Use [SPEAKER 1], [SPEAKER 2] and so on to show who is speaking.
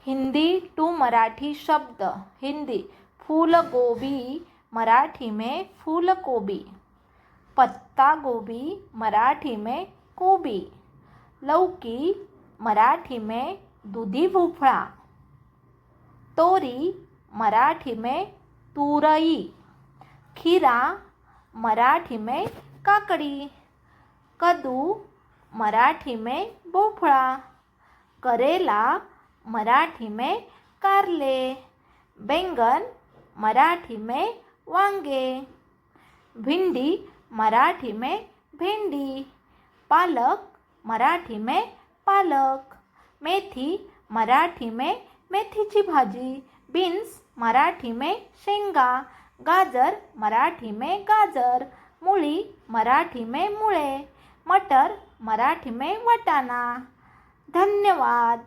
[SPEAKER 1] Hindi to Marathi शब्द। हिंदी फूल गोभी, मराठी में फूल गोभी। पत्ता गोभी, मराठी में गोभी। लौकी, मराठी में दुधी भोपळा। तोरी, मराठी में तुरई। खीरा, मराठी में काकड़ी। कद्दू, मराठी में भोपळा। करेला, मराठी में कारले। बैंगन, मराठी में वांगे। भिंडी, मराठी में भेंडी। पालक, मराठी में पालक। मेथी, मराठी में मेथीची भाजी। बीन्स, मराठी में शेंगा। गाजर, मराठी में गाजर। मूली, मराठी में मुळे। मटर, मराठी में वटाणा। धन्यवाद।